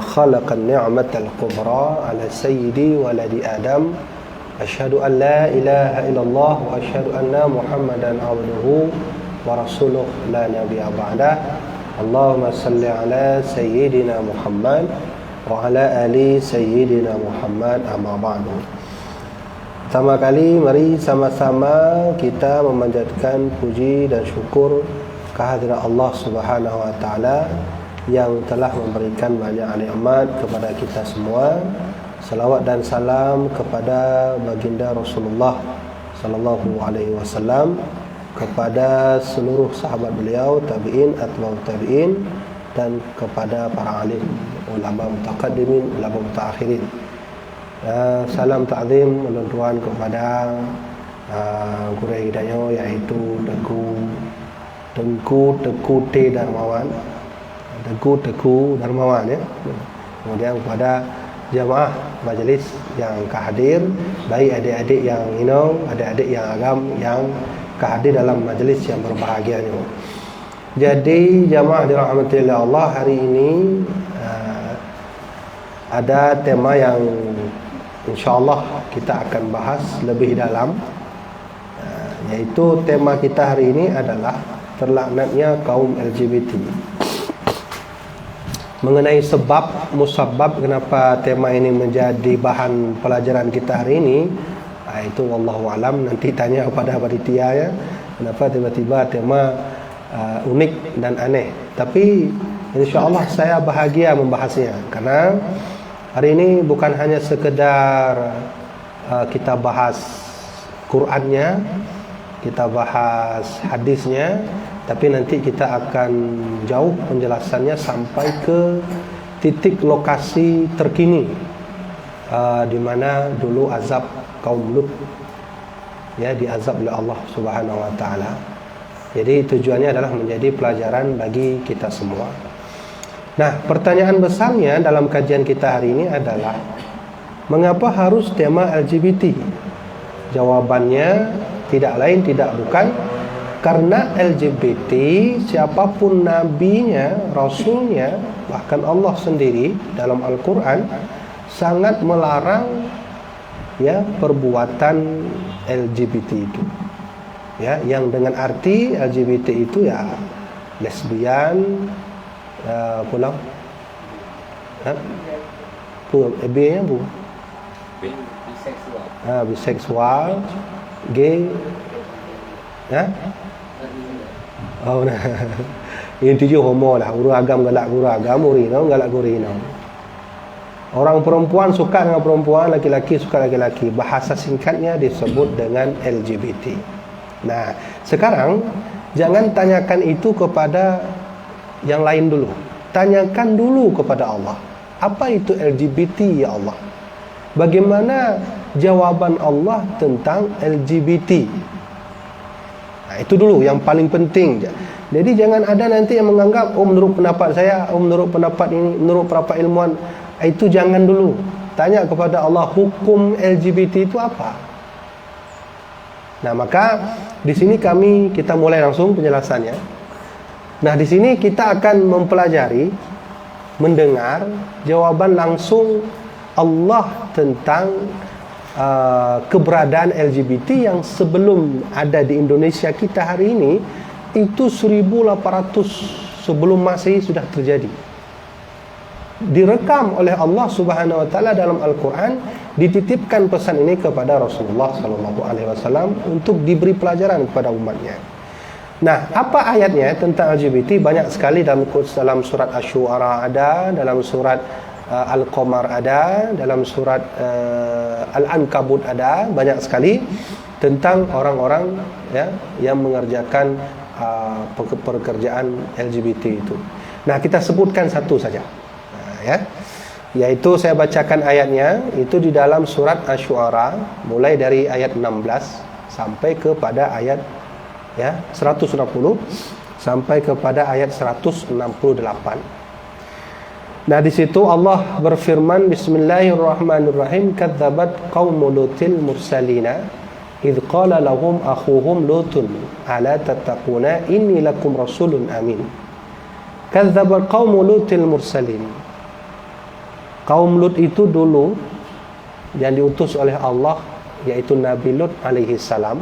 خلق النعمة الكبرى على سيدي ولد آدم أشهد أن لا إله إلا الله وأشهد أن محمدا عبده ورسوله لا نبي بعده اللهم صل على سيدنا محمد وعلى آل سيدنا محمد أما بعد. Pertama kali mari sama-sama kita memanjatkan puji dan syukur kehadirat Allah Subhanahu wa taala yang telah memberikan banyak nikmat kepada kita semua. Salawat dan salam kepada baginda Rasulullah sallallahu alaihi wasallam, kepada seluruh sahabat beliau, tabi'in, atba'ut tabi'in, dan kepada para alim, ulama mutaqaddimin, ulama mutaakhirin. Salam ta'zim menuntun kepada guru hidayah yaitu Tengku T Darmawan, Tengku Darmawan ya. Kemudian kepada jamaah majlis yang kehadir, baik adik-adik yang adik-adik yang agam yang kehadir dalam majlis yang berbahagia ini. Jadi jamaah dirahmati oleh Allah, hari ini ada tema yang insya-Allah kita akan bahas lebih dalam, yaitu tema kita hari ini adalah terlaknatnya kaum LGBT. Mengenai sebab musabab kenapa tema ini menjadi bahan pelajaran kita hari ini, itu wallahu alam, nanti tanya kepada panitia ya, kenapa tiba-tiba tema unik dan aneh. Tapi insya-Allah saya bahagia membahasnya, karena hari ini bukan hanya sekedar kita bahas Qur'annya, kita bahas hadisnya, tapi nanti kita akan jauh penjelasannya sampai ke titik lokasi terkini, di mana dulu azab kaum Lut ya, diazab oleh Allah Subhanahu wa taala. Jadi tujuannya adalah menjadi pelajaran bagi kita semua. Nah, pertanyaan besarnya dalam kajian kita hari ini adalah mengapa harus tema LGBT? Jawabannya tidak lain tidak bukan karena LGBT, siapapun nabinya, rasulnya, bahkan Allah sendiri dalam Al-Quran sangat melarang ya perbuatan LGBT itu. Ya, yang dengan arti LGBT itu ya lesbian, pulau, B-nya bu, biseksual, gay, ya. Oh nah. Yang tujuh homo lah, guru agam galak guru agam, urino galak gurino. Orang perempuan suka dengan perempuan, laki-laki suka laki-laki. Bahasa singkatnya disebut dengan LGBT. Nah, sekarang jangan tanyakan itu kepada yang lain dulu. Tanyakan dulu kepada Allah. Apa itu LGBT ya Allah? Bagaimana jawaban Allah tentang LGBT? Nah, itu dulu yang paling penting. Jadi jangan ada nanti yang menganggap menurut pendapat saya, menurut pendapat ini, menurut pendapat ilmuwan. Itu jangan dulu. Tanya kepada Allah, hukum LGBT itu apa? Nah, maka di sini kita mulai langsung penjelasannya. Nah, di sini kita akan mempelajari, mendengar jawaban langsung Allah tentang keberadaan LGBT yang sebelum ada di Indonesia kita hari ini, itu 1800 sebelum Masehi sudah terjadi. Direkam oleh Allah Subhanahu wa taala dalam Al-Qur'an, dititipkan pesan ini kepada Rasulullah sallallahu alaihi wasallam untuk diberi pelajaran kepada umatnya. Nah, apa ayatnya tentang LGBT? Banyak sekali dalam surat Asy-Syu'ara ada, dalam surat Al-Qamar ada, dalam surat Al-Ankabut ada, banyak sekali tentang orang-orang ya yang mengerjakan pekerjaan LGBT itu. Nah, kita sebutkan satu saja. Ya, yaitu saya bacakan ayatnya, itu di dalam surat Asy-Syu'ara mulai dari ayat 16 sampai kepada ayat 160 sampai kepada ayat 168. Nah, di situ Allah berfirman, Bismillahirrahmanirrahim, kadzabat qaumul lutil mursalina idz qala lahum akhuhum lutun ala tattaquna inni lakum rasulun amin. Kadzabat qaumul lutil mursalin. Kaum Lut itu dulu yang diutus oleh Allah, yaitu Nabi Lut alaihi salam.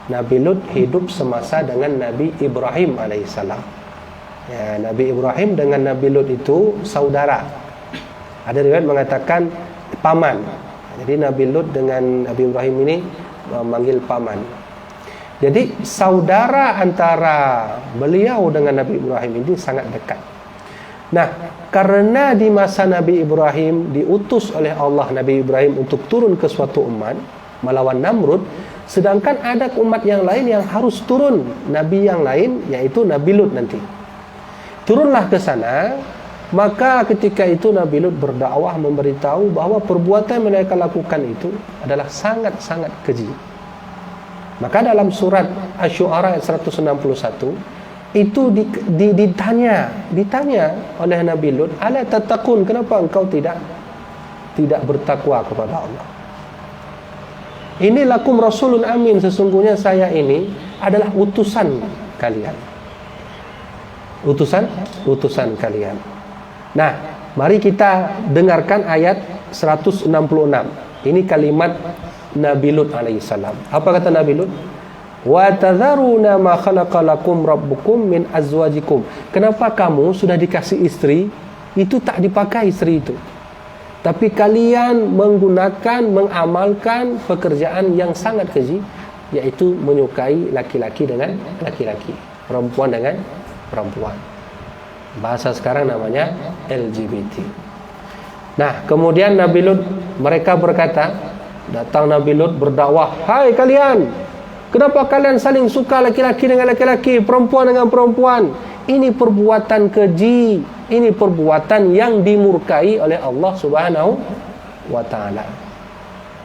Nabi Lut hidup semasa dengan Nabi Ibrahim alaihi salam. Ya, Nabi Ibrahim dengan Nabi Lut itu saudara. Ada riwayat mengatakan paman. Jadi Nabi Lut dengan Nabi Ibrahim ini memanggil paman. Jadi saudara antara beliau dengan Nabi Ibrahim ini sangat dekat. Nah, karena di masa Nabi Ibrahim diutus oleh Allah Nabi Ibrahim untuk turun ke suatu umat melawan Namrud, sedangkan ada umat yang lain yang harus turun, nabi yang lain, yaitu Nabi Lut nanti. Turunlah ke sana, maka ketika itu Nabi Lut berdakwah memberitahu bahwa perbuatan yang mereka lakukan itu adalah sangat-sangat keji. Maka dalam surat Asy-Syu'ara ayat 161 itu ditanya oleh Nabi Lut, ala tattaqun, kenapa engkau tidak bertakwa kepada Allah? Ini lakum rasulun amin, sesungguhnya saya ini adalah utusan kalian. Utusan kalian. Nah, mari kita dengarkan ayat 166. Ini kalimat Nabi Lut alaihissalam. Apa kata Nabi Lut? Wa tadharuna ma khalaqa lakum rabbukum min azwajikum. Kenapa kamu sudah dikasih istri itu tak dipakai istri itu, tapi kalian menggunakan, mengamalkan pekerjaan yang sangat keji, yaitu menyukai laki-laki dengan laki-laki, perempuan dengan perempuan. Bahasa sekarang namanya LGBT. Nah, kemudian Nabi Lut, mereka berkata, datang Nabi Lut berdakwah, hai kalian, kenapa kalian saling suka laki-laki dengan laki-laki, perempuan dengan perempuan? Ini perbuatan keji, ini perbuatan yang dimurkai oleh Allah Subhanahu wa ta'ala.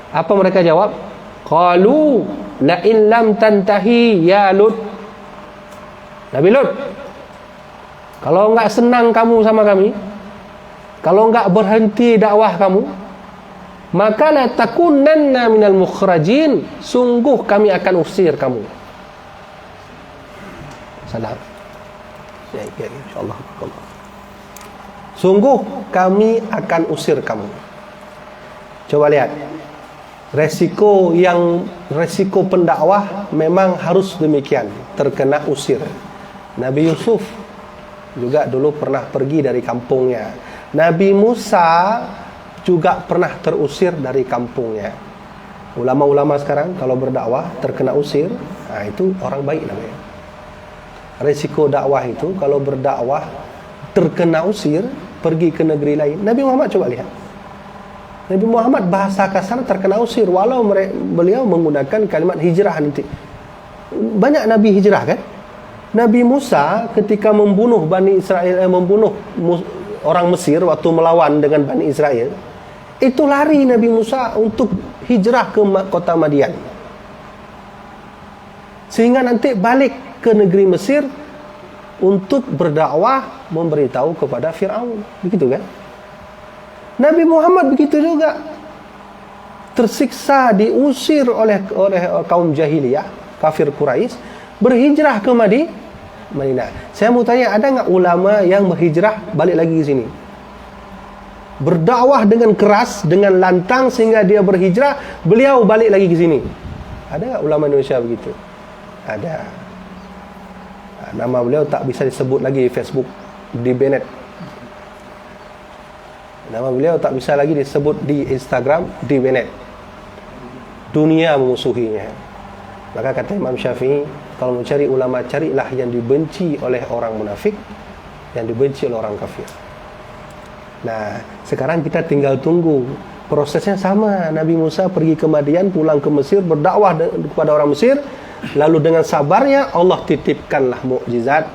Apa mereka jawab? Qalu la in lam tantahi ya Lut. Nabi Lut, kalau enggak senang kamu sama kami, kalau enggak berhenti dakwah kamu, maka la takunanna minal mukhrajin, sungguh kami akan usir kamu. Salam. Ya, insyaallah. Sungguh kami akan usir kamu. Coba lihat. Resiko pendakwah memang harus demikian, terkena usir. Nabi Yusuf juga dulu pernah pergi dari kampungnya. Nabi Musa juga pernah terusir dari kampungnya. Ulama-ulama sekarang kalau berdakwah terkena usir, nah itu orang baik namanya. Resiko dakwah itu kalau berdakwah terkena usir, pergi ke negeri lain. Nabi Muhammad coba lihat. Nabi Muhammad bahasa kasar terkena usir, walau beliau menggunakan kalimat hijrah nanti. Banyak Nabi hijrah kan? Nabi Musa ketika membunuh Bani Israel, membunuh orang Mesir waktu melawan dengan Bani Israel, itu lari Nabi Musa untuk hijrah ke kota Madian, sehingga nanti balik ke negeri Mesir untuk berdakwah, memberitahu kepada Fir'aun. Begitu kan? Nabi Muhammad begitu juga, tersiksa, diusir oleh kaum jahiliyah, kafir Quraisy, berhijrah ke Madinah. Saya mau tanya, ada nggak ulama yang berhijrah balik lagi ke sini? Berdakwah dengan keras, dengan lantang sehingga dia berhijrah, beliau balik lagi ke sini. Ada nggak ulama Indonesia begitu? Ada. Nama beliau tak bisa disebut lagi di Facebook, di Bennett. Nama beliau tak bisa lagi disebut di Instagram, di Bennett. Dunia memusuhinya. Maka kata Imam Syafi'i, kalau mau cari ulama, carilah yang dibenci oleh orang munafik, yang dibenci oleh orang kafir. Nah, sekarang kita tinggal tunggu. Prosesnya sama. Nabi Musa pergi ke Madian, pulang ke Mesir, berdakwah kepada orang Mesir. Lalu dengan sabarnya Allah titipkanlah mukjizat,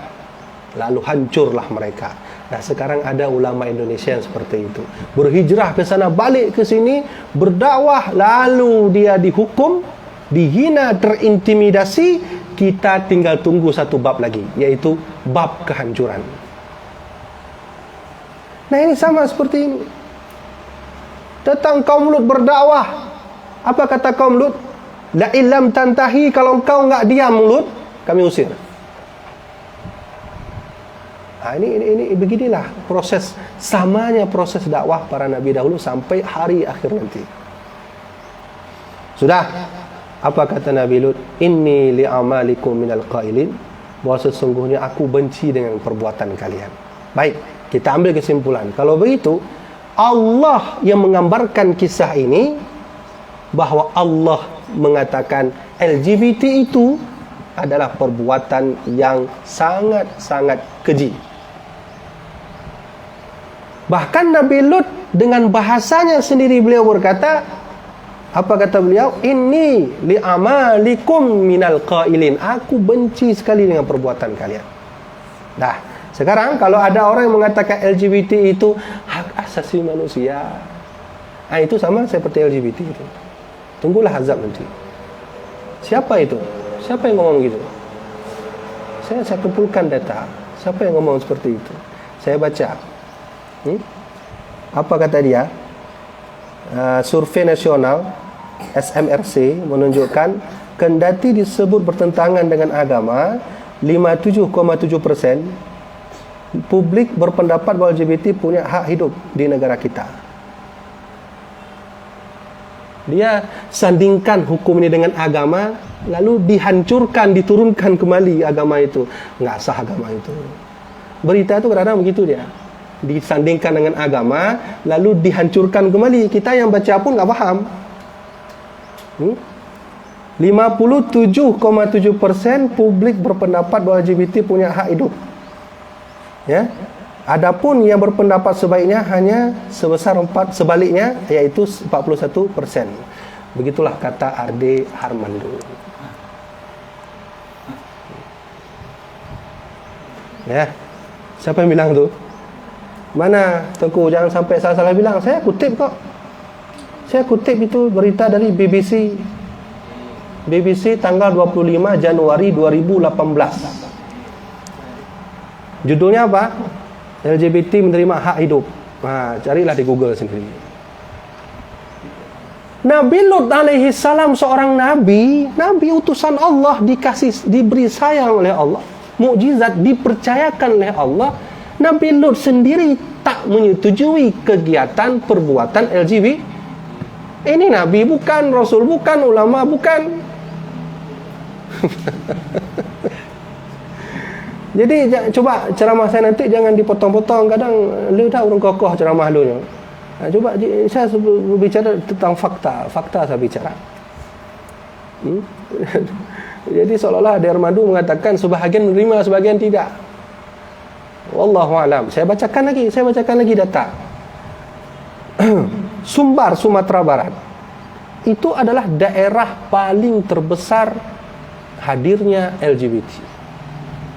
lalu hancurlah mereka. Nah, sekarang ada ulama Indonesia yang seperti itu. Berhijrah ke sana, balik ke sini, berdakwah, lalu dia dihukum, dihina, terintimidasi. Kita tinggal tunggu satu bab lagi, yaitu bab kehancuran. Nah, ini sama seperti ini. Datang kaum Lut berdakwah. Apa kata kaum Lut? La illam tantahi, kalau engkau enggak diam Lut, kami usir. Nah, ini beginilah proses, samanya proses dakwah para nabi dahulu sampai hari akhir nanti. Sudah. Apa kata Nabi Lut? Inni li'amalikum minal qailin, bahwa sesungguhnya aku benci dengan perbuatan kalian. Baik, kita ambil kesimpulan. Kalau begitu, Allah yang menggambarkan kisah ini, bahwa Allah mengatakan LGBT itu adalah perbuatan yang sangat-sangat keji. Bahkan Nabi Lut dengan bahasanya sendiri beliau berkata, apa kata beliau? Inni li'amalikum minal qailin. Aku benci sekali dengan perbuatan kalian. Dah, sekarang kalau ada orang yang mengatakan LGBT itu hak asasi manusia, itu sama seperti LGBT itu. Tunggulah azab nanti. Siapa itu? Siapa yang ngomong gitu? Saya kumpulkan data. Siapa yang ngomong seperti itu? Saya baca. Apa kata dia? Survei nasional SMRC menunjukkan kendati disebut bertentangan dengan agama, 57,7% publik berpendapat bahawa LGBT punya hak hidup di negara kita. Dia sandingkan hukum ini dengan agama, lalu dihancurkan, diturunkan kembali agama itu. Nggak sah agama itu. Berita itu kadang-kadang begitu dia. Disandingkan dengan agama, lalu dihancurkan kembali. Kita yang baca pun nggak paham. 57,7% publik berpendapat bahawa LGBT punya hak hidup. Ya. Adapun yang berpendapat sebaiknya hanya sebaliknya, yaitu 41%. Begitulah kata Ade Harmando. Ya. Siapa yang bilang tu? Mana Tengku, jangan sampai salah-salah bilang. Saya kutip kok. Saya kutip itu berita dari BBC. BBC tanggal 25 Januari 2018. Judulnya apa? LGBT menerima hak hidup. Carilah di Google sendiri. Nabi Lut alaihi salam seorang nabi utusan Allah, diberi sayang oleh Allah, mukjizat dipercayakan oleh Allah. Nabi Lut sendiri tak menyetujui kegiatan perbuatan LGBT. Ini nabi bukan, rasul bukan, ulama bukan. Jadi coba ceramah saya nanti jangan dipotong-potong. Kadang lu dah orang kokoh ceramah lu. Coba saya berbicara tentang fakta saya bicara. Jadi seolah-olah Dermadu mengatakan sebahagian menerima, sebahagian tidak. Wallahu alam. Saya bacakan lagi data. Sumbar, Sumatera Barat, itu adalah daerah paling terbesar hadirnya LGBT.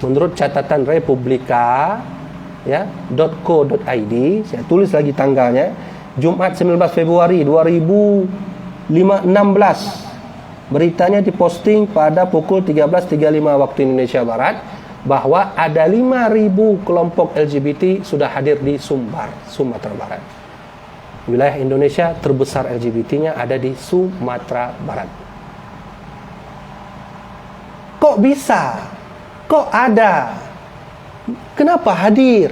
Menurut catatan Republika .co.id, saya tulis lagi tanggalnya, Jumat 19 Februari 2016. Beritanya diposting pada pukul 13.35 waktu Indonesia Barat, bahwa ada 5.000 kelompok LGBT sudah hadir di Sumbar, Sumatera Barat. Wilayah Indonesia terbesar LGBT-nya ada di Sumatera Barat. Kok bisa? Kok ada? Kenapa hadir?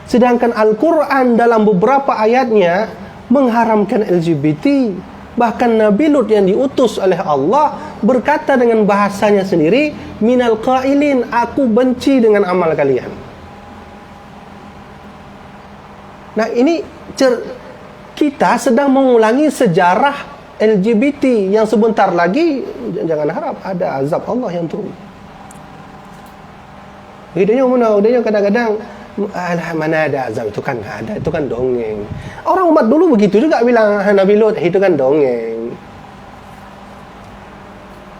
Sedangkan Al-Quran dalam beberapa ayatnya mengharamkan LGBT. Bahkan Nabi Lut yang diutus oleh Allah berkata dengan bahasanya sendiri, minal qailin, aku benci dengan amal kalian. Nah, ini kita sedang mengulangi sejarah LGBT yang sebentar lagi jangan harap ada azab Allah yang turun. Hidupnya mana? Hidupnya kadang-kadang mana ada azab, itu kan ada, itu kan dongeng. Orang umat dulu begitu juga bilang Nabi Lut, itu kan dongeng.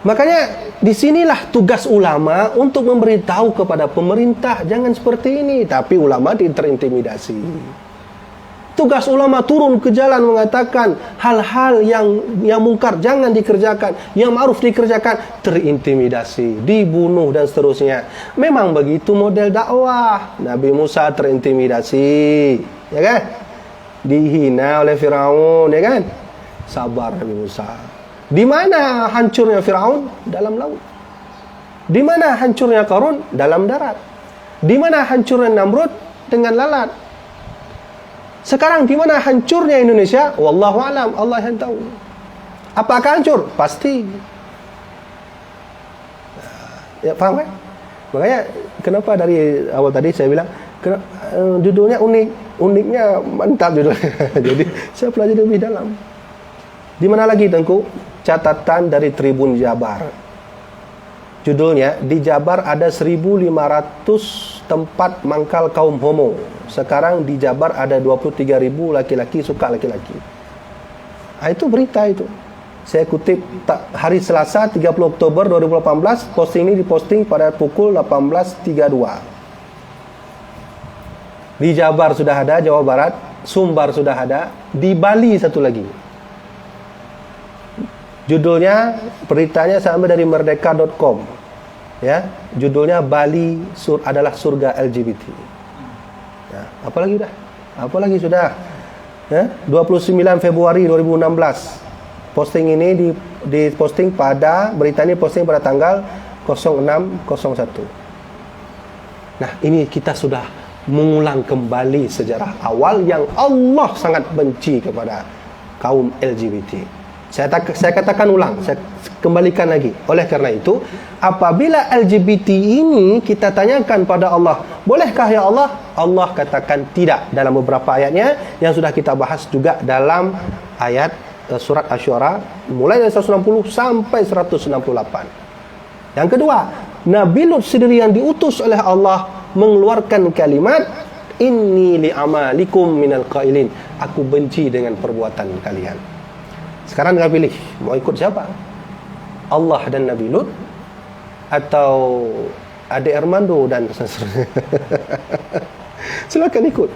Makanya disinilah tugas ulama untuk memberitahu kepada pemerintah jangan seperti ini, tapi ulama terintimidasi. Tugas ulama turun ke jalan mengatakan hal-hal yang mungkar jangan dikerjakan, yang ma'ruf dikerjakan, terintimidasi, dibunuh dan seterusnya. Memang begitu model dakwah. Nabi Musa terintimidasi, ya kan? Dihina oleh Firaun, ya kan? Sabar Nabi Musa. Di mana hancurnya Firaun? Dalam laut. Di mana hancurnya Qarun? Dalam darat. Di mana hancurnya Namrud? dengan lalat. Sekarang di mana hancurnya Indonesia? Wallahu alam, Allah yang tahu. Apakah hancur? Pasti. Ya, paham kan? Makanya kenapa dari awal tadi saya bilang judulnya unik, uniknya mantap judulnya. Jadi saya pelajari lebih dalam. Di mana lagi Tengku? Catatan dari Tribun Jabar. Judulnya, di Jabar ada 1.500 tempat mangkal kaum homo. Sekarang di Jabar ada 23.000 laki-laki suka laki-laki. Itu berita itu. Saya kutip hari Selasa 30 Oktober 2018. Posting ini diposting pada pukul 18.32. Di Jabar sudah ada, Jawa Barat, Sumbar sudah ada, di Bali satu lagi. Judulnya, beritanya saya ambil dari merdeka.com. Ya, judulnya Bali adalah surga LGBT. Ya, apalagi sudah. Ya, 29 Februari 2016. Posting ini diposting pada berita ini posting pada tanggal 06.01. Nah, ini kita sudah mengulang kembali sejarah awal yang Allah sangat benci kepada kaum LGBT. Saya katakan ulang, saya kembalikan lagi. Oleh karena itu, apabila LGBT ini kita tanyakan pada Allah, bolehkah ya Allah? Allah katakan tidak dalam beberapa ayatnya yang sudah kita bahas juga dalam ayat surat Asy-Syu'ara mulai dari 160 sampai 168. Yang kedua, Nabi Lut sendiri yang diutus oleh Allah mengeluarkan kalimat inni li'amalikum minal qailin. Aku benci dengan perbuatan kalian. Sekarang tinggal pilih, mau ikut siapa? Allah dan Nabi Lut atau Ade Armando dan seterusnya. Silakan ikut.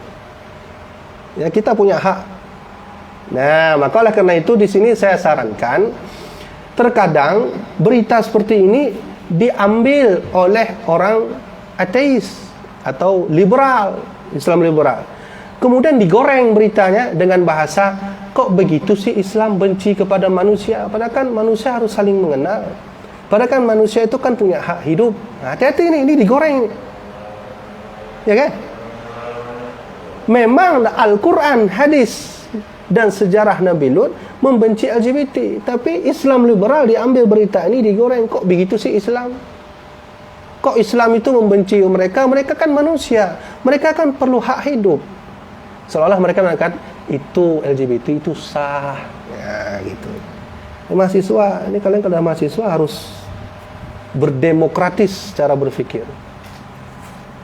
Ya, kita punya hak. Nah, maka oleh karena itu di sini saya sarankan, terkadang berita seperti ini diambil oleh orang ateis atau liberal, Islam liberal. Kemudian digoreng beritanya dengan bahasa, kok begitu sih Islam benci kepada manusia? Padahal kan manusia harus saling mengenal. Padahal kan manusia itu kan punya hak hidup. Nah, hati-hati ini digoreng. Ya kan? Memang Al-Quran, hadis dan sejarah Nabi Lut membenci LGBT, tapi Islam liberal diambil berita ini digoreng, kok begitu sih Islam? Kok Islam itu membenci mereka? Mereka kan manusia, mereka kan perlu hak hidup. Seolah-olah mereka mengatakan itu LGBT itu sah, ya gitu. Mahasiswa, ini kalian kalau mahasiswa harus berdemokratis cara berpikir.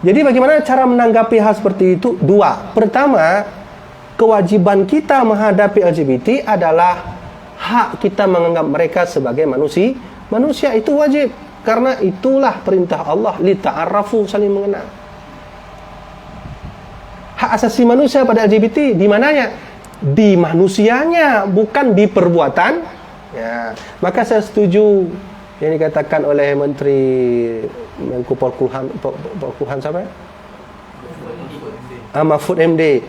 Jadi bagaimana cara menanggapi hal seperti itu? Dua. Pertama, kewajiban kita menghadapi LGBT adalah hak kita menganggap mereka sebagai manusia. Manusia itu wajib, karena itulah perintah Allah, li ta'arrafu, saling mengenal. Hak asasi manusia pada LGBT di mananya? Di manusianya, bukan di perbuatan. Ya, maka saya setuju yang dikatakan oleh Menteri Menko Polhukam siapa? Mahfud MD.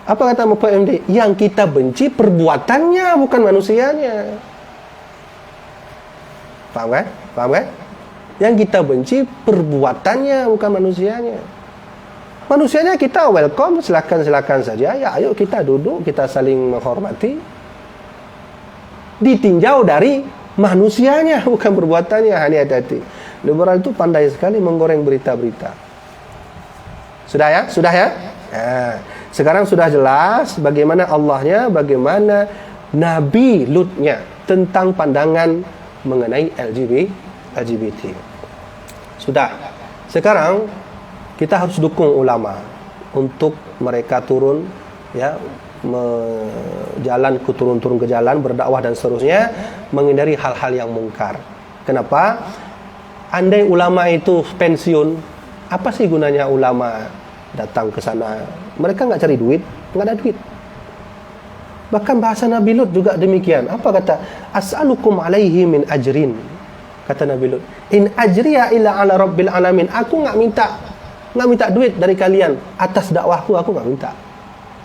Apa kata Mahfud MD? Yang kita benci perbuatannya, bukan manusianya. Paham kan? Paham kan? Yang kita benci perbuatannya, bukan manusianya. Manusianya kita welcome, silakan saja. Ya, ayo kita duduk, kita saling menghormati. Ditinjau dari manusianya, bukan perbuatannya. Hanya hati-hati. Liberal itu pandai sekali menggoreng berita-berita. Sudah ya? Sudah ya? Nah, sekarang sudah jelas bagaimana Allahnya, bagaimana Nabi Lutnya tentang pandangan mengenai LGBT. Sudah. Sekarang kita harus dukung ulama untuk mereka turun, ya, turun ke jalan, berdakwah dan seterusnya, menghindari hal-hal yang mungkar. Kenapa? Andai ulama itu pensiun, apa sih gunanya ulama datang ke sana? Mereka nggak cari duit, nggak ada duit. Bahkan bahasa Nabi Lut juga demikian. Apa kata? As'alukum alaihi min ajrin. Kata Nabi Lut, in ajriya illa ala rabbil alamin. Aku nggak minta duit dari kalian atas dakwahku, aku nggak minta.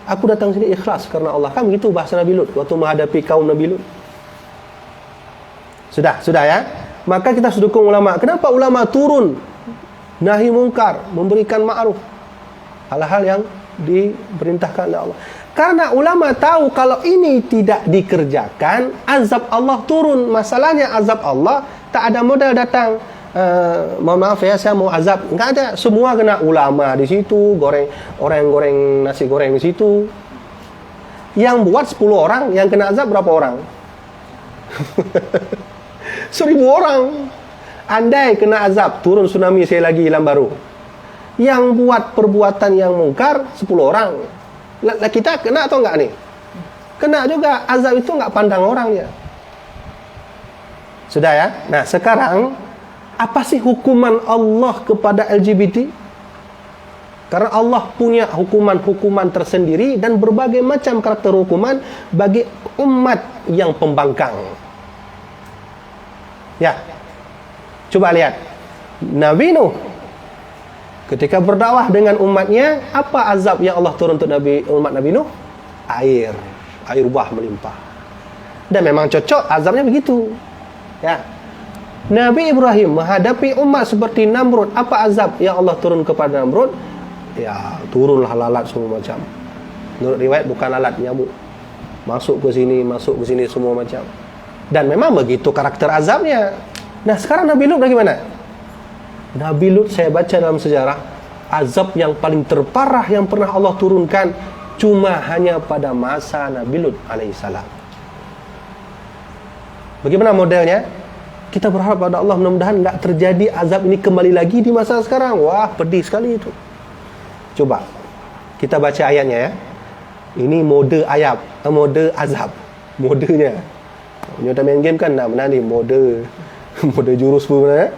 Aku datang sini ikhlas karena Allah. Kan begitu bahasa Nabi Lut waktu menghadapi kaum Nabi Lut. Sudah ya. Maka kita harus dukung ulama. Kenapa ulama turun nahi mungkar, memberikan ma'ruf? hal-hal yang diperintahkan oleh Allah. Karena ulama tahu kalau ini tidak dikerjakan, azab Allah turun. Masalahnya azab Allah tak ada modal datang. Mohon maaf ya, saya mau azab, nggak ada. Semua kena, ulama di situ, orang yang goreng nasi goreng di situ. Yang buat 10 orang, yang kena azab berapa orang? 1000 orang. Andai kena azab, turun tsunami saya lagi hilang baru. Yang buat perbuatan yang mungkar 10 orang. Kita kena atau enggak nih? Kena juga. Azab itu enggak pandang orangnya. Sudah ya? Nah, sekarang apa sih hukuman Allah kepada LGBT? Karena Allah punya hukuman-hukuman tersendiri dan berbagai macam karakter hukuman bagi umat yang pembangkang. Ya. Coba lihat. Nabi Nuh ketika berdakwah dengan umatnya, apa azab yang Allah turun untuk umat Nabi Nuh? Air bah melimpah. Dan memang cocok azabnya begitu. Ya. Nabi Ibrahim menghadapi umat seperti Namrud, apa azab yang Allah turun kepada Namrud? Ya, turunlah lalat semua macam. Menurut riwayat bukan lalat, nyamuk. Masuk ke sini semua macam. Dan memang begitu karakter azabnya. Nah, sekarang Nabi Lut bagaimana? Nabi Lut, saya baca dalam sejarah, azab yang paling terparah yang pernah Allah turunkan cuma hanya pada masa Nabi Lut alaihissalam. Bagaimana modelnya? Kita berharap pada Allah mudah-mudahan enggak terjadi azab ini kembali lagi di masa sekarang. Wah, pedih sekali itu. Coba kita baca ayatnya ya. Ini mode azab. Modenya. Kita main game kan nak benar ni mode jurus pun ya.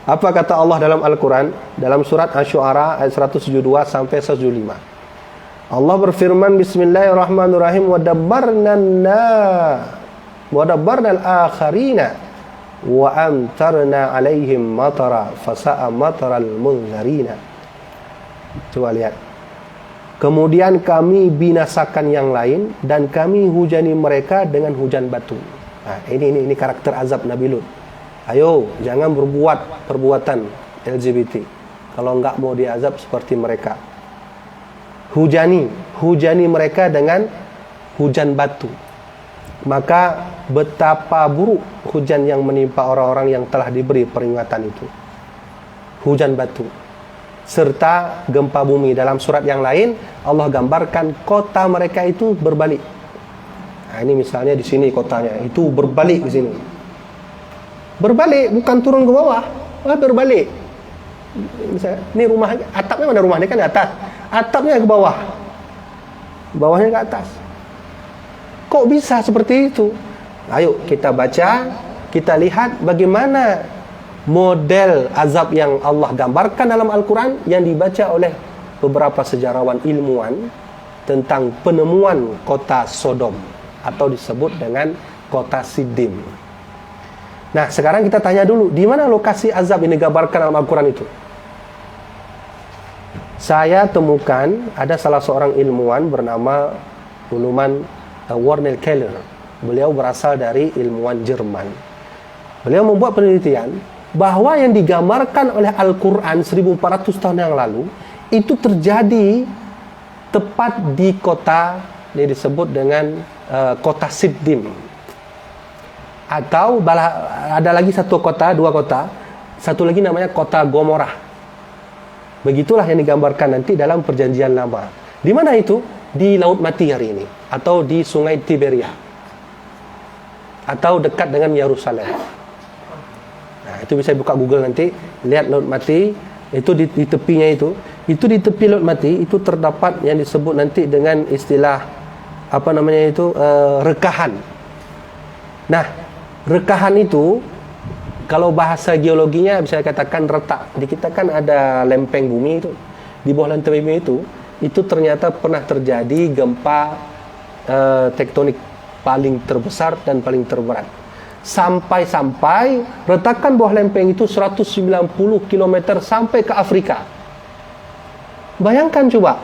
Apa kata Allah dalam Al-Quran? Dalam surat Asy-Syu'ara ayat 172 sampai 175. Allah berfirman, Bismillahirrahmanirrahim, wa dabbarnal akharina wa amtarna alaihim matara fasa'a mataral munzarina. Coba lihat. Kemudian kami binasakan yang lain dan kami hujani mereka dengan hujan batu. Nah, ini karakter azab Nabi Lut. Ayo, jangan berbuat perbuatan LGBT. Kalau enggak mau diazab seperti mereka. Hujani mereka dengan hujan batu. Maka betapa buruk hujan yang menimpa orang-orang yang telah diberi peringatan itu. Hujan batu serta gempa bumi. Dalam surat yang lain Allah gambarkan kota mereka itu berbalik. Nah, ini misalnya di sini kotanya, itu berbalik di sini. Berbalik, bukan turun ke bawah, berbalik. Misalnya, ini rumah, atapnya mana rumahnya kan di atas, atapnya ke bawah, bawahnya ke atas. Kok bisa seperti itu? Ayo kita baca, kita lihat bagaimana model azab yang Allah gambarkan dalam Al-Quran yang dibaca oleh beberapa sejarawan ilmuwan tentang penemuan kota Sodom atau disebut dengan kota Siddim. Nah, sekarang kita tanya dulu, di mana lokasi azab yang digambarkan dalam Al-Quran itu? Saya temukan ada salah seorang ilmuwan bernama Werner Keller. Beliau berasal dari ilmuwan Jerman. Beliau membuat penelitian bahwa yang digambarkan oleh Al-Quran 1400 tahun yang lalu itu terjadi tepat di kota yang disebut dengan kota Siddim. Atau ada lagi dua kota, satu lagi namanya kota Gomorrah. Begitulah yang digambarkan nanti dalam perjanjian lama. Di mana itu? Di Laut Mati hari ini, atau di Sungai Tiberia, atau dekat dengan Yerusalem. Nah, itu bisa buka Google nanti, lihat Laut Mati, itu di tepinya itu di tepi Laut Mati itu terdapat yang disebut nanti dengan istilah rekahan. Nah, rekahan itu kalau bahasa geologinya bisa katakan retak. Di kita kan ada lempeng bumi itu. Di bawah lempeng bumi itu ternyata pernah terjadi gempa tektonik paling terbesar dan paling terberat. Sampai retakan bawah lempeng itu 190 km sampai ke Afrika. Bayangkan coba,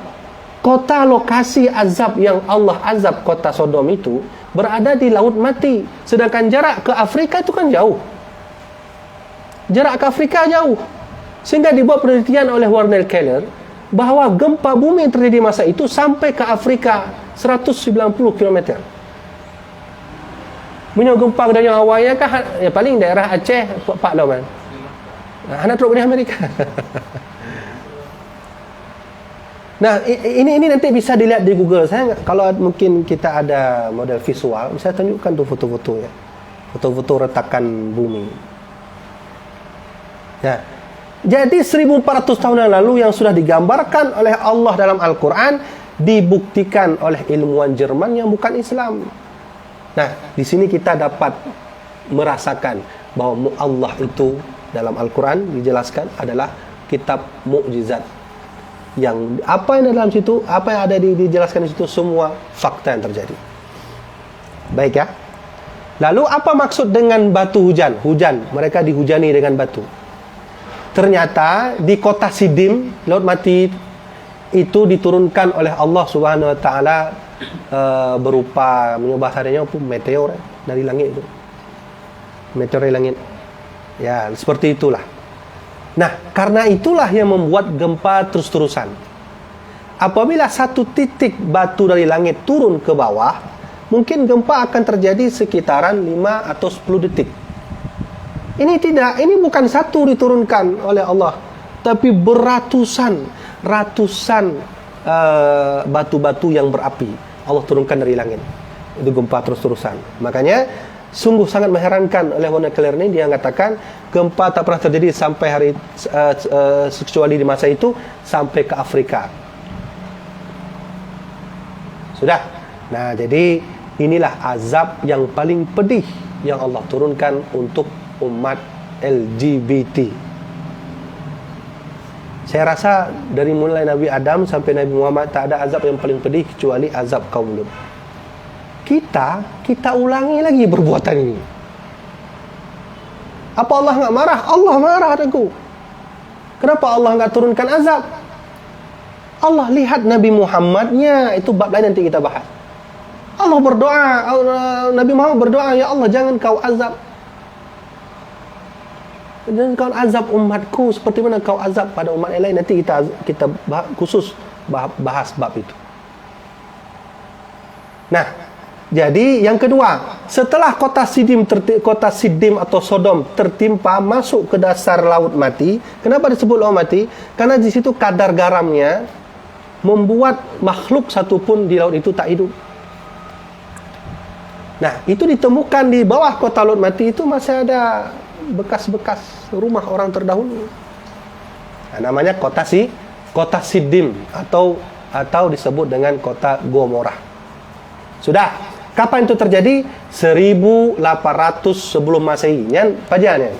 kota lokasi azab yang Allah azab kota Sodom itu berada di Laut Mati. Sedangkan jarak ke Afrika itu kan jauh. Jarak ke Afrika jauh. Sehingga dibuat penelitian oleh Werner Keller bahwa gempa bumi yang terjadi masa itu sampai ke Afrika 190 km. Punya gempa kedanya awalnya kan ya paling daerah Aceh Pak Lauman. Anak teruk di Amerika. Nah, ini nanti bisa dilihat di Google. Saya kalau mungkin kita ada model visual, bisa tunjukkan tuh foto-fotonya. Foto-foto retakan bumi. Nah, jadi 1400 tahun yang lalu yang sudah digambarkan oleh Allah dalam Al-Quran dibuktikan oleh ilmuwan Jerman yang bukan Islam. Nah, di sini kita dapat merasakan bahwa Allah itu dalam Al-Quran dijelaskan adalah kitab mukjizat. Yang apa yang ada dalam situ, apa yang ada dijelaskan di situ, semua fakta yang terjadi. Baik ya. Lalu apa maksud dengan batu hujan? Hujan, mereka dihujani dengan batu. Ternyata di kota Sidim, Laut Mati itu diturunkan oleh Allah Subhanahu Wa Taala berupa bahasanya apa? Meteor dari langit itu. Meteor dari langit. Ya, seperti itulah. Nah, karena itulah yang membuat gempa terus-terusan. Apabila satu titik batu dari langit turun ke bawah, mungkin gempa akan terjadi sekitaran 5 atau 10 detik. Ini tidak, ini bukan satu diturunkan oleh Allah, tapi ratusan batu-batu yang berapi Allah turunkan dari langit. Itu gempa terus-terusan. Makanya sungguh sangat mengherankan oleh Von Keller ini. Dia mengatakan gempa tak pernah terjadi sampai hari kecuali di masa itu sampai ke Afrika. Sudah. Nah, jadi inilah azab yang paling pedih yang Allah turunkan untuk umat LGBT. Saya rasa dari mulai Nabi Adam sampai Nabi Muhammad tak ada azab yang paling pedih kecuali azab kaum Lut. Kita ulangi lagi perbuatan ini. Apa Allah enggak marah? Allah marah adengku. Kenapa Allah enggak turunkan azab? Allah lihat Nabi Muhammadnya, itu bab lain nanti kita bahas. Allah berdoa, Nabi Muhammad berdoa, ya Allah jangan kau azab. Jangan kau azab umatku seperti mana kau azab pada umat yang lain. Nanti kita khusus bahas bab itu. Nah, jadi yang kedua, setelah kota Sidim atau Sodom tertimpa masuk ke dasar Laut Mati. Kenapa disebut Laut Mati? Karena di situ kadar garamnya membuat makhluk satupun di laut itu tak hidup. Nah, itu ditemukan di bawah kota Laut Mati itu masih ada bekas-bekas rumah orang terdahulu. Nah, namanya kota Sidim atau disebut dengan kota Gomorrah. Sudah. Kapan itu terjadi? 1800 sebelum Masehi. Yang pajannya.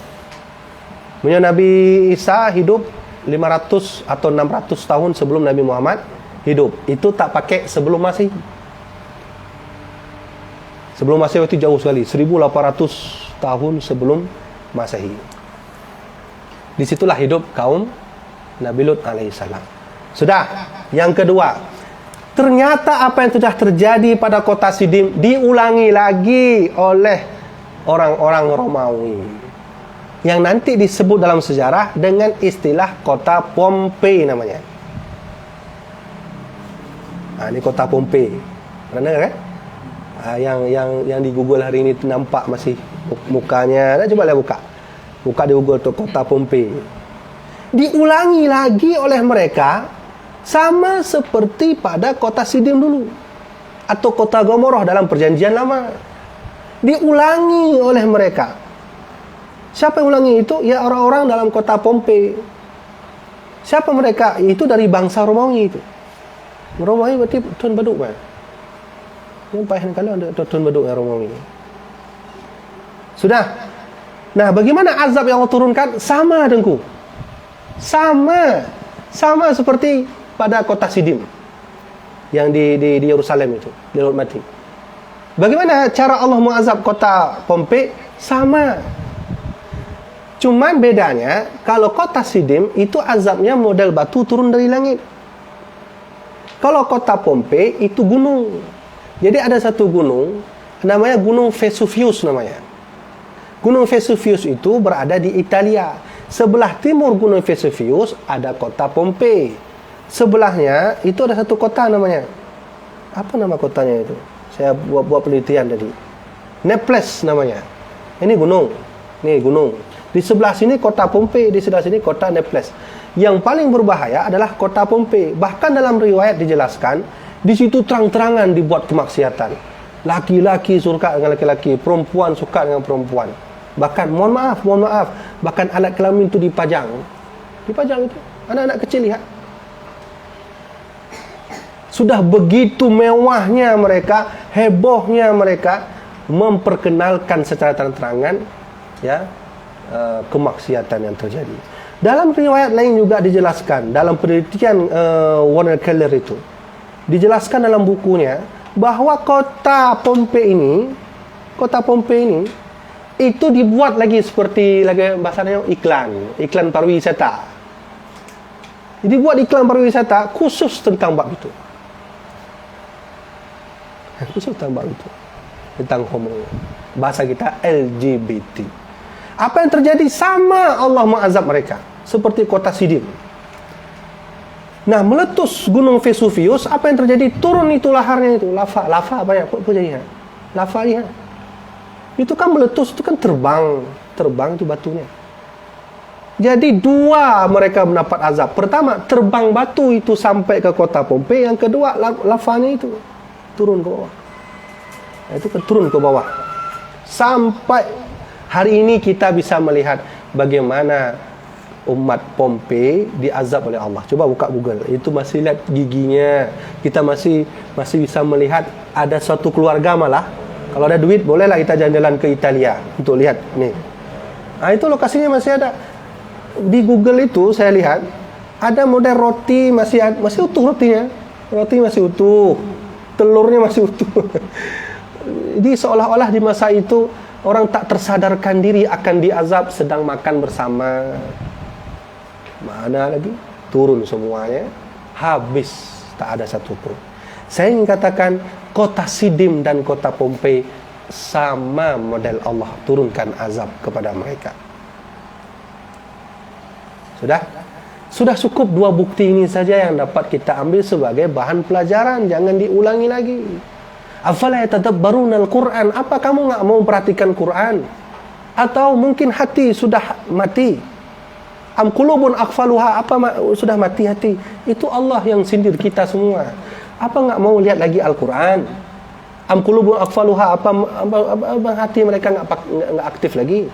Nabi Isa hidup 500 atau 600 tahun sebelum Nabi Muhammad hidup. Itu tak pakai sebelum Masehi. Sebelum Masehi itu jauh sekali. 1800 tahun sebelum Masehi. Disitulah hidup kaum Nabi Lut alaihissalam. Sudah. Yang kedua, ternyata apa yang sudah terjadi pada kota Sidim diulangi lagi oleh orang-orang Romawi yang nanti disebut dalam sejarah dengan istilah kota Pompei namanya. Ini kota Pompei. Pernah kan? Yang di Google hari ini nampak masih mukanya. Coba lihat buka di Google tuh kota Pompei. Diulangi lagi oleh mereka sama seperti pada kota Sidim dulu atau kota Gomorrah dalam perjanjian lama. Diulangi oleh mereka. Siapa yang ulangi itu? Ya orang-orang dalam kota Pompei. Siapa mereka? Itu dari bangsa Romawi itu. Romawi berarti Tuan Baduk kan? Yang payah kalau ada Tuan Baduk yang Romawi. Sudah. Nah, bagaimana azab yang Allah turunkan? Sama dengku. Sama seperti pada kota Sidim yang di Yerusalem itu, di Laut Mati. Bagaimana cara Allah mengazab kota Pompei? Sama. Cuman bedanya, kalau kota Sidim itu azabnya model batu turun dari langit. Kalau kota Pompei itu gunung. Jadi ada satu gunung namanya Gunung Vesuvius namanya. Gunung Vesuvius itu berada di Italia. Sebelah timur Gunung Vesuvius ada kota Pompei. Sebelahnya itu ada satu kota namanya. Apa nama kotanya itu? Saya buat penelitian tadi. Naples namanya. Ini gunung. Nih gunung. Di sebelah sini kota Pompei, di sebelah sini kota Naples. Yang paling berbahaya adalah kota Pompei. Bahkan dalam riwayat dijelaskan, di situ terang-terangan dibuat kemaksiatan. Laki-laki suka dengan laki-laki, perempuan suka dengan perempuan. Bahkan mohon maaf, bahkan alat kelamin itu dipajang. Dipajang itu. Anak-anak kecil lihat. Sudah begitu mewahnya mereka, hebohnya mereka memperkenalkan secara terang-terangan ya kemaksiatan yang terjadi. Dalam riwayat lain juga dijelaskan dalam penelitian Warner Keller itu dijelaskan dalam bukunya bahwa kota Pompei ini itu dibuat lagi seperti lagi bahasanya iklan pariwisata. Dibuat iklan pariwisata khusus tentang bab itu. Khusus tentang bab itu. Tentang homo. Bahasa kita LGBT. Apa yang terjadi? Sama Allah mengazab mereka. Seperti kota Sidim. Nah, meletus gunung Vesuvius, apa yang terjadi? Turun itu laharnya itu. Lava apa ya? Apa jadinya? Lava ya. Itu kan meletus, itu kan terbang itu batunya. Jadi dua mereka mendapat azab. Pertama, terbang batu itu sampai ke kota Pompei. Yang kedua, lavanya itu turun ke bawah. Itu kan turun ke bawah. Sampai hari ini kita bisa melihat bagaimana umat Pompei diazab oleh Allah. Coba buka Google. Itu masih lihat giginya. Kita masih bisa melihat ada suatu keluarga malah. Kalau ada duit, bolehlah kita jalan-jalan ke Italia untuk lihat nih. Nah, itu lokasinya masih ada. Di Google itu saya lihat ada model roti masih utuh rotinya. Roti masih utuh. Telurnya masih utuh. Jadi seolah-olah di masa itu orang tak tersadarkan diri akan diazab sedang makan bersama. Mana lagi? Turun semuanya. Habis. Tak ada satu pun. Saya ingin katakan kota Sidim dan kota Pompei sama model Allah turunkan azab kepada mereka. Sudah cukup dua bukti ini saja yang dapat kita ambil sebagai bahan pelajaran. Jangan diulangi lagi. Afala yatadabbaruna al-Quran? Apa kamu enggak mau memperhatikan Quran? Atau mungkin hati sudah mati? Am qulubun aqfaluha? Apa sudah mati hati? Itu Allah yang sindir kita semua. Apa enggak mau lihat lagi Al-Quran? Am qulubun aqfaluha? Apa hati mereka enggak aktif lagi?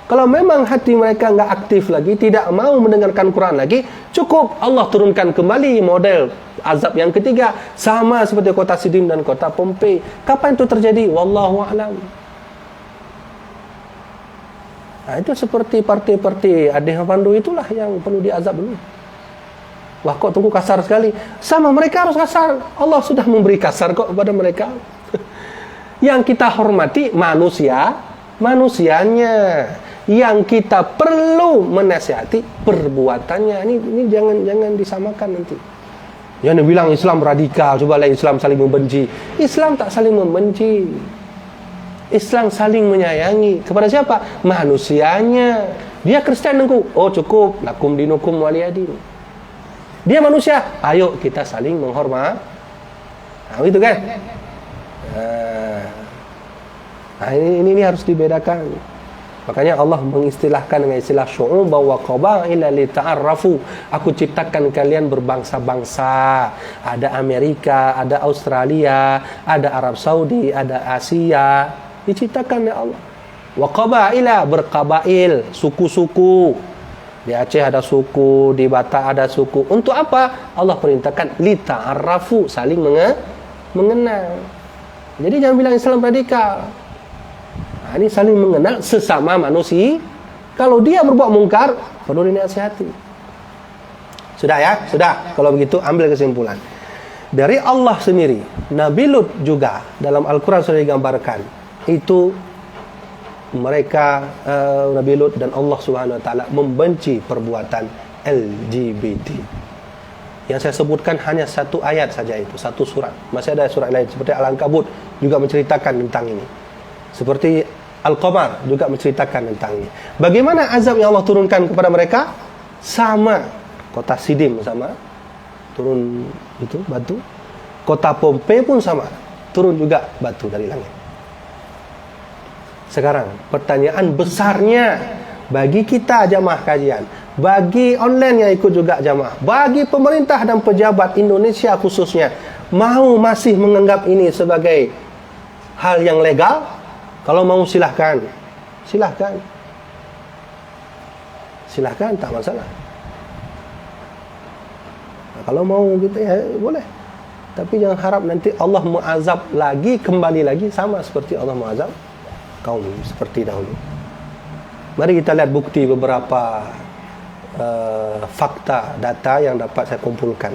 Kalau memang hati mereka enggak aktif lagi, tidak mau mendengarkan Quran lagi, cukup Allah turunkan kembali model azab yang ketiga, sama seperti kota Sidim dan kota Pompei. Kapan itu terjadi? Wallahu a'lam. Nah, itu seperti parti-parti Adeh Pandu itulah yang perlu diazab dulu. Wah, kok tunggu kasar sekali. Sama mereka harus kasar. Allah sudah memberi kasar kok kepada mereka. Yang kita hormati manusianya. Yang kita perlu menasihati perbuatannya. Ini jangan disamakan nanti. Jangan bilang Islam radikal, coba lihat Islam saling membenci. Islam tak saling membenci. Islam saling menyayangi. Kepada siapa? Manusianya. Dia Kristen nengku. Oh cukup, lakum dinukum waliyadin. Dia manusia. Ayo kita saling menghormat. Nah, itu kan. Nah, ini harus dibedakan. Makanya Allah mengistilahkan dengan istilah syu'uba wa qabaila li ta'arrafu. Aku ciptakan kalian berbangsa-bangsa. Ada Amerika, ada Australia, ada Arab Saudi, ada Asia. Diciptakan oleh Allah. Wa qabaila, berkabail, suku-suku. Di Aceh ada suku, di Batak ada suku. Untuk apa? Allah perintahkan li ta'arrafu, saling mengenal. Jadi jangan bilang Islam radikal. Nah, ini saling mengenal sesama manusia. Kalau dia berbuat mungkar, perlu dinasihati. Sudah ya? Sudah. Kalau begitu ambil kesimpulan. Dari Allah sendiri, Nabi Lut juga dalam Al-Quran sudah digambarkan. Itu mereka Nabi Lut dan Allah Subhanahu wa taala membenci perbuatan LGBT. Yang saya sebutkan hanya satu ayat saja itu, satu surat. Masih ada surat lain seperti Al-Ankabut juga menceritakan tentang ini. Seperti Al-Qamar juga menceritakan tentang ini. Bagaimana azab yang Allah turunkan kepada mereka? Sama. Kota Sidim sama, turun itu batu. Kota Pompei pun sama, turun juga batu dari langit. Sekarang pertanyaan besarnya bagi kita jamaah kajian, bagi online yang ikut juga jamaah, bagi pemerintah dan pejabat Indonesia khususnya, mau masih menganggap ini sebagai hal yang legal? Kalau mau silahkan, silahkan, tak masalah. Nah, kalau mau gitu ya boleh. Tapi jangan harap nanti Allah mengazab lagi, kembali lagi sama seperti Allah mengazab kaum seperti dahulu. Mari kita lihat bukti beberapa fakta, data yang dapat saya kumpulkan.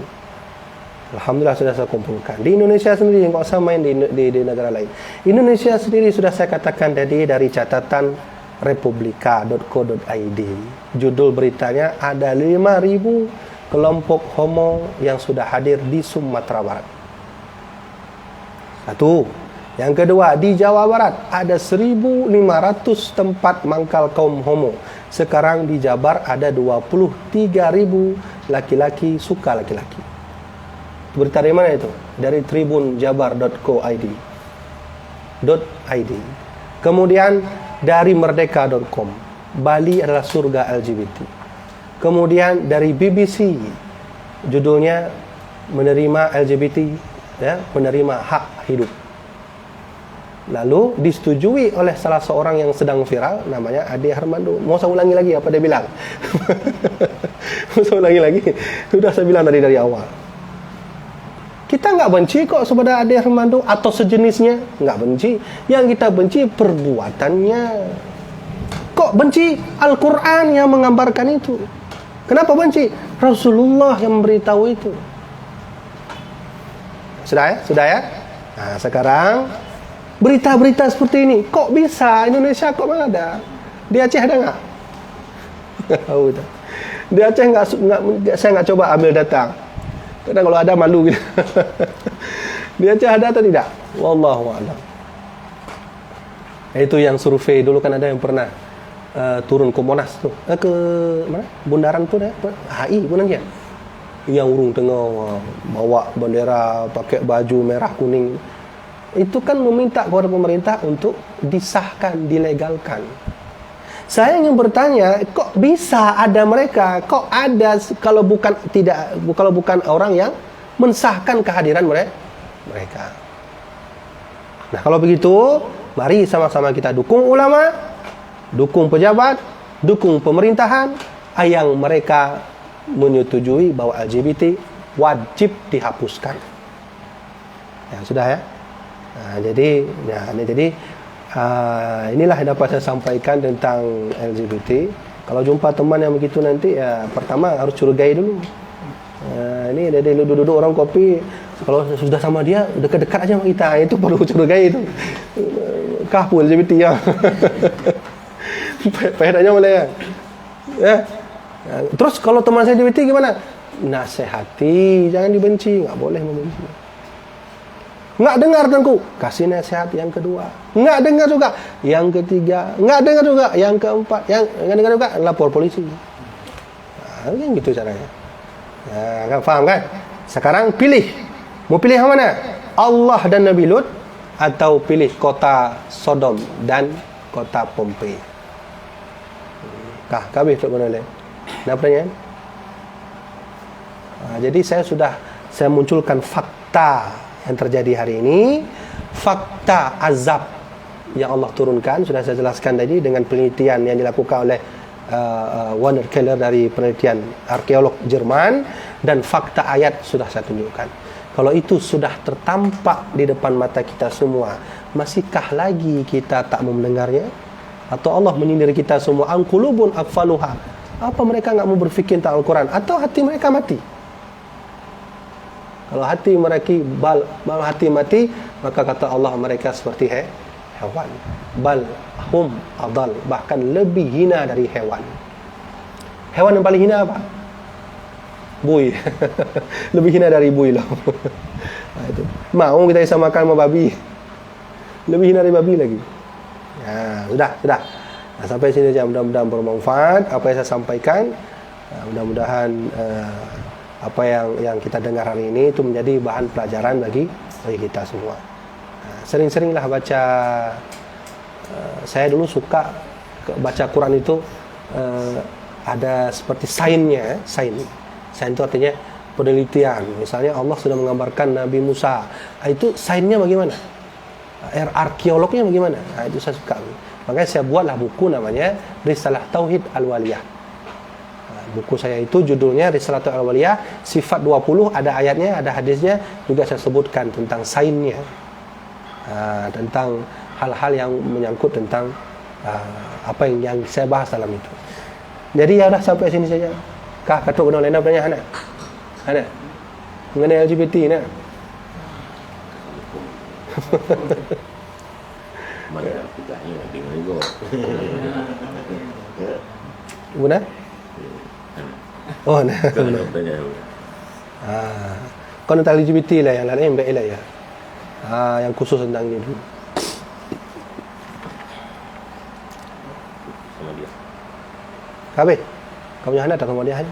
Alhamdulillah sudah saya kumpulkan. Di Indonesia sendiri, nggak usah main di negara lain. Indonesia sendiri sudah saya katakan tadi dari catatan republika.co.id. Judul beritanya ada 5.000 kelompok homo yang sudah hadir di Sumatera Barat. Satu. Yang kedua, di Jawa Barat ada 1.500 tempat mangkal kaum homo. Sekarang di Jabar ada 23.000 laki-laki suka laki-laki. Berita dari mana itu? Dari tribunjabar.co.id. Kemudian dari merdeka.com, Bali adalah surga LGBT. Kemudian dari BBC, judulnya menerima LGBT, ya, menerima hak hidup. Lalu disetujui oleh salah seorang yang sedang viral, namanya Ade Armando. Mau saya ulangi lagi apa dia bilang? Mau saya ulangi lagi? Sudah saya bilang dari awal. Kita nggak benci kok kepada Ade Armando atau sejenisnya, nggak benci. Yang kita benci perbuatannya. Kok benci? Al-Quran yang menggambarkan itu. Kenapa benci? Rasulullah yang memberitahu itu. Sudah ya? Nah, sekarang berita-berita seperti ini, kok bisa? Indonesia kok mana ada? Di Aceh ada nggak? Di Aceh saya nggak coba ambil data. Karena kalau ada malu gitu. Di Aceh ada atau tidak? Wallahu a'lam. Itu yang survei dulu kan ada yang pernah turun ke Monas tuh, ke mana? Bundaran tuh ya, HI bukan ya? Yang urung tengah bawa bendera, pakai baju merah kuning. Itu kan meminta kepada pemerintah untuk disahkan, dilegalkan. Saya ingin bertanya, kok bisa ada mereka? Kok ada kalau bukan orang yang mensahkan kehadiran mereka? Nah, kalau begitu, mari sama-sama kita dukung ulama, dukung pejabat, dukung pemerintahan yang mereka menyetujui bahwa LGBT wajib dihapuskan. Ya, sudah ya. Nah, jadi inilah yang dapat saya sampaikan tentang LGBT. Kalau jumpa teman yang begitu nanti, ya pertama harus curigai dulu. Ini dari duduk orang kopi, kalau sudah sama dia dekat-dekat aja sama kita, itu perlu curigai itu. Kah pun LGBT ya. Faedahnya boleh ya. Terus kalau teman saya LGBT gimana? Nasihati, jangan dibenci, nggak boleh membenci. Nggak dengar tuanku, kasih nasihat yang kedua. Nggak dengar juga, yang ketiga. Nggak dengar juga, yang keempat. Yang nggak dengar juga, lapor polisi. Nah, kan gitu caranya. Nah, kan faham kan? Sekarang pilih. Mau pilih yang mana? Allah dan Nabi Lut, atau pilih kota Sodom dan kota Pompei? Kabeh untuk menoleh. Nah, pertanyaan? Jadi saya munculkan fakta yang terjadi hari ini, fakta azab yang Allah turunkan sudah saya jelaskan tadi dengan penelitian yang dilakukan oleh Werner Keller dari penelitian arkeolog Jerman, dan fakta ayat sudah saya tunjukkan. Kalau itu sudah tertampak di depan mata kita semua, masihkah lagi kita tak mau mendengarnya? Atau Allah menyindir kita semua, angkulubun akfaluha, apa mereka nggak mau berfikir tentang Al-Quran? Atau hati mereka mati? Kalau hati mati, maka kata Allah mereka seperti hewan. Bal hum adal, bahkan lebih hina dari hewan. Hewan yang paling hina apa? Bui. Lebih hina dari bui lah. Nah, itu. Mau kita samakan sama babi? Lebih hina dari babi lagi. Ya, sudah. Nah, sampai sini saja, mudah-mudahan bermanfaat apa yang saya sampaikan. Mudah-mudahan apa yang kita dengar hari ini itu menjadi bahan pelajaran bagi kita semua. Sering-seringlah baca. Saya dulu suka baca Quran itu ada seperti sainnya. Sain itu artinya penelitian. Misalnya Allah sudah menggambarkan Nabi Musa, itu sainnya bagaimana? Arkeolognya bagaimana? Itu saya suka. Makanya saya buatlah buku namanya Risalah Tauhid Al-Waliyah. Buku saya itu judulnya Risalah Tauhid Al-Waliyah, sifat 20, ada ayatnya, ada hadisnya, juga saya sebutkan tentang sainnya. Tentang hal-hal yang menyangkut tentang apa yang saya bahas dalam itu. Jadi ya udah sampai sini saja. Kah katuk kena lena bertanya Hana mengenai LGBT ni. Mana aku tanya dengan juga. Guna? Oh, nah. Kalau tanya. Kau tentang LGBT lah, yang lain baik lah ya. Yang khusus tentang ini dulu. Sama dia. Habis? Kau punya anak tak sama dia?